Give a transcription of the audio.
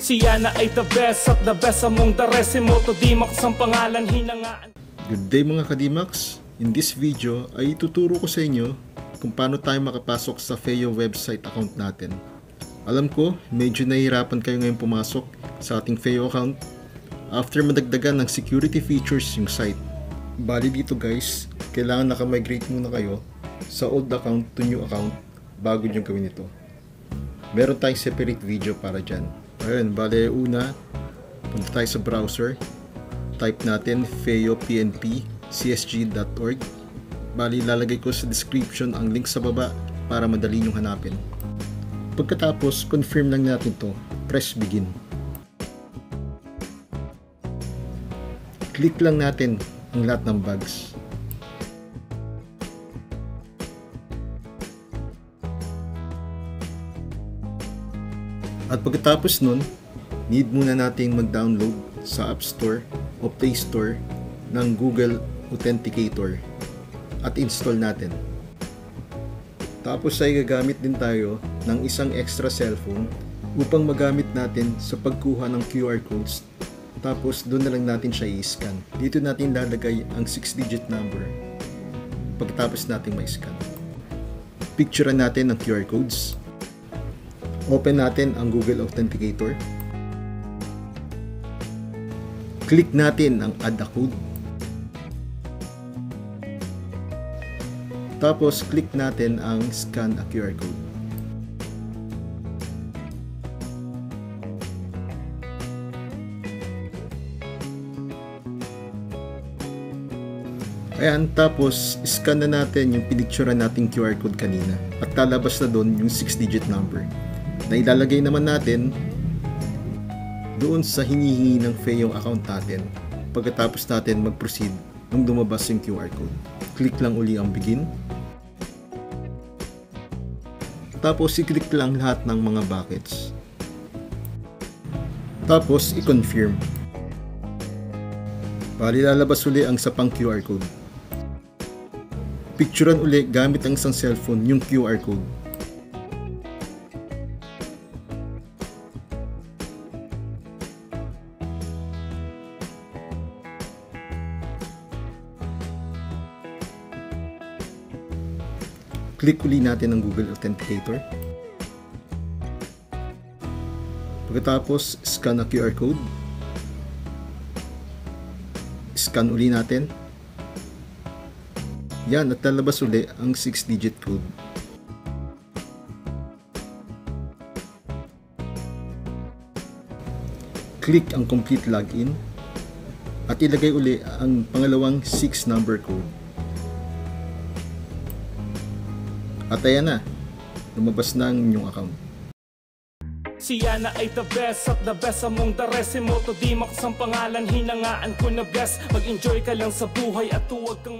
Siya na ay the best at the best among the rest. Si Moto D-Max ang pangalan, hinangaan. Good day mga ka-D-Max. In this video ay ituturo ko sa inyo kung paano tayo makapasok sa Feo website account natin. Alam ko, medyo nahihirapan kayo ngayon pumasok sa ating Feo account after madagdagan ng security features yung site. Bali dito guys, kailangan naka-migrate muna kayo sa old account to new account bago nyo gawin ito. Meron tayong separate video para dyan. Ayun, bali una, punta tayo sa browser. Type natin feopnp.csg.org. Bali lalagay ko sa description ang link sa baba para madali nyo hanapin. Pagkatapos, confirm lang natin to. Press begin. Click lang natin ang lahat ng bugs. At pagkatapos nun, need muna nating mag-download sa App Store o Play Store ng Google Authenticator at install natin. Tapos ay gagamit din tayo ng isang extra cellphone upang magamit natin sa pagkuha ng QR codes. Tapos doon na lang natin siya i-scan. Dito natin lalagay ang 6-digit number pagkatapos natin ma-scan. Picturean natin ang QR codes. Open natin ang Google Authenticator. Click natin ang Add a Code. Tapos click natin ang Scan a QR Code. Ayan, tapos scan na natin yung pinicturean nating QR code kanina at lalabas na doon yung 6-digit number na ilalagay naman natin doon sa hinihingi ng Feo account natin pagkatapos natin mag-proceed nung lumabas yung QR code. Click lang uli ang begin. Tapos i-click lang lahat ng mga buckets. Tapos i-confirm. Bali lalabas uli ang isa pang QR code. Picturean uli gamit ang isang cellphone yung QR code. Click uli natin ang Google Authenticator. Pagkatapos, scan na QR code. Scan uli natin. Yan, at lalabas uli ang 6-digit code. Click ang complete login at ilagay uli ang pangalawang 6-number code. At ayan na, lumabas na ang inyong account. Siya na ay the best at the best among the rest. Si Moto D-Max ang pangalan, hinangaan ko na best. Mag-enjoy ka lang sa buhay at huwag kang